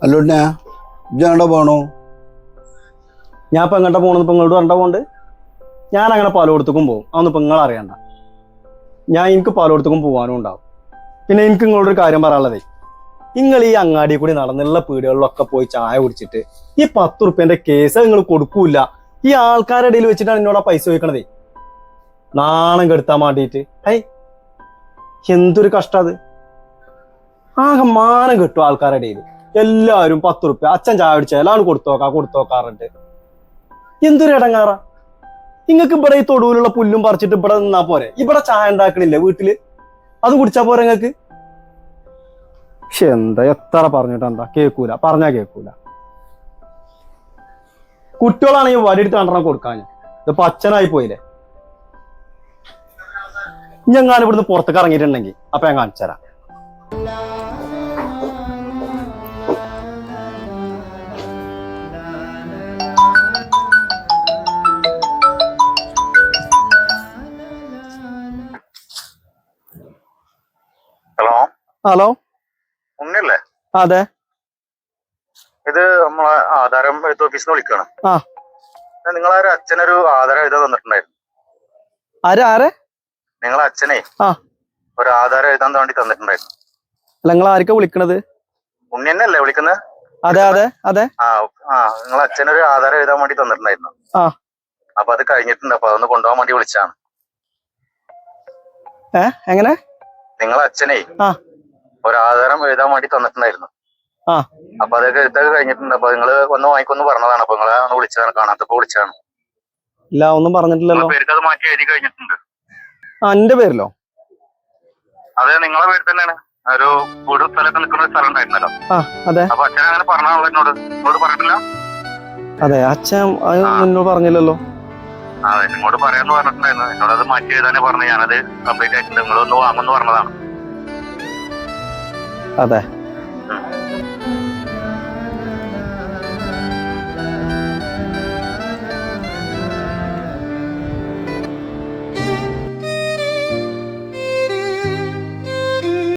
അല്ലോട്ടിനാ ഇജ്ജാണ്ട പോണു. ഞാൻ ഇപ്പം എങ്ങോട്ടാ പോകണമെന്ന് ഇപ്പം ഇങ്ങോട്ട് പറഞ്ഞ പോകണ്ട്. ഞാൻ അങ്ങനെ പലയിടത്തേക്കും പോകും, അതൊന്നും ഇപ്പം നിങ്ങൾ അറിയണ്ട. എനിക്ക് പലയിടത്തേക്കും പോകാനും ഉണ്ടാവും. പിന്നെ എനിക്ക് നിങ്ങളോടൊരു കാര്യം പറയാനുള്ളതേ, നിങ്ങൾ ഈ അങ്ങാടി കൂടി നടന്നുള്ള പീടികളിലൊക്കെ പോയി ചായ കുടിച്ചിട്ട് ഈ 10 ഉറുപ്പ്യന്റെ കേസ് നിങ്ങൾ കൊടുക്കൂല. ഈ ആൾക്കാരുടെ ഇടയിൽ വെച്ചിട്ടാണ് എന്നോട് ആ പൈസ ചോദിക്കണതേ, നാണം കെടുത്താൻ വേണ്ടിയിട്ട്. എന്തൊരു കഷ്ടം അത്. ആകെ മാനം കിട്ടും ആൾക്കാരുടെ ഇടയിൽ. എല്ലാവരും 10 ഉറുപ്പ്യ അച്ഛൻ ചായ കുടിച്ച എല്ലാവരും കൊടുത്തോക്കാറുണ്ട്. എന്തൊരു ഇടങ്ങാറാ. നിങ്ങൾക്ക് ഇവിടെ ഈ തൊടുവിലുള്ള പുല്ലും പറിച്ചിട്ട് ഇവിടെ നിന്നാ പോരെ? ഇവിടെ ചായ ഉണ്ടാക്കണില്ലേ വീട്ടില്? അത് കുടിച്ചാ പോരെ നിങ്ങൾക്ക്? പക്ഷെ എന്താ എത്ര പറഞ്ഞിട്ടെന്താ കേൾക്കൂല, പറഞ്ഞാ കേൾക്കൂല. കുട്ടികളാണെങ്കിൽ വടിയെടുത്ത് കണ്ടെണ്ണം കൊടുക്കാൻ ഇതിപ്പോ അച്ഛനായി പോയില്ലേ. ഞങ്ങാനും ഇവിടുന്ന് പുറത്തേക്ക് ഇറങ്ങിയിട്ടുണ്ടെങ്കിൽ അപ്പൊ ഞാൻ കാണിച്ചു തരാം. ഹലോ, ഉണ്ണല്ലേ? അതെ. ഇത് നമ്മളെ ആധാരം എഴുത്ത് ഓഫീസിൽ നിന്ന് വിളിക്കണം. നിങ്ങളൊരു അച്ഛനൊരു ആധാരം എഴുതാൻ തന്നിട്ടുണ്ടായിരുന്നു. ആരെ? നിങ്ങളെ അച്ഛനെ ഒരു ആധാരം എഴുതാൻ വേണ്ടി തന്നിട്ടുണ്ടായിരുന്നു. അല്ല, നിങ്ങൾ ആർക്കാ വിളിക്കണത്? ഉണ്ണി തന്നെയല്ലേ വിളിക്കുന്നത്? അതെ. നിങ്ങളെ അച്ഛനൊരു ആധാരം എഴുതാൻ വേണ്ടി തന്നിട്ടുണ്ടായിരുന്നു. അപ്പൊ അത് കഴിഞ്ഞിട്ടുണ്ട്. അപ്പൊ അതൊന്ന് കൊണ്ടുപോകാൻ വേണ്ടി വിളിച്ചാണ്. എങ്ങനെ? നിങ്ങളെ അച്ഛനെ ഒരു ആധാരം എഴുതാൻ വേണ്ടി തന്നിട്ടുണ്ടായിരുന്നു. അപ്പൊ അതൊക്കെ എഴുത്തൊക്കെ കഴിഞ്ഞിട്ടുണ്ട്. അപ്പൊ നിങ്ങള് വന്ന് വാങ്ങിക്കൊന്ന് പറഞ്ഞതാണ്. അപ്പൊ നിങ്ങളെ ഒന്ന് വിളിച്ചതാണ്, കാണാത്തപ്പോ വിളിച്ചാണ്. ഇല്ല, ഒന്നും പറഞ്ഞിട്ടില്ലല്ലോ. പേർക്ക് അത് മാറ്റി എഴുതി കഴിഞ്ഞിട്ടുണ്ട്. എന്റെ പേരിലോ? അതെ, നിങ്ങളെ പേര് തന്നെയാണ്. ഒരു വീട് സ്ഥലത്ത് നിൽക്കുന്ന ഒരു സ്ഥലം ഉണ്ടായിരുന്നല്ലോ. അതെ. അപ്പൊ അച്ഛൻ അങ്ങനെ പറഞ്ഞാണല്ലോ എന്നോട് പറഞ്ഞിട്ടില്ല? അതെ, അച്ഛൻ എന്നോട് പറഞ്ഞില്ലല്ലോ. അതെ, നിങ്ങളോട് പറയാന്ന് പറഞ്ഞിട്ടുണ്ടായിരുന്നു. എന്നോട് അത് മാറ്റി എഴുതാനേ പറഞ്ഞു. ഞാനത് കംപ്ലീറ്റ് ആയിട്ടുണ്ട്. നിങ്ങളൊന്ന് വാങ്ങുമെന്ന് പറഞ്ഞതാണ്. അതെ.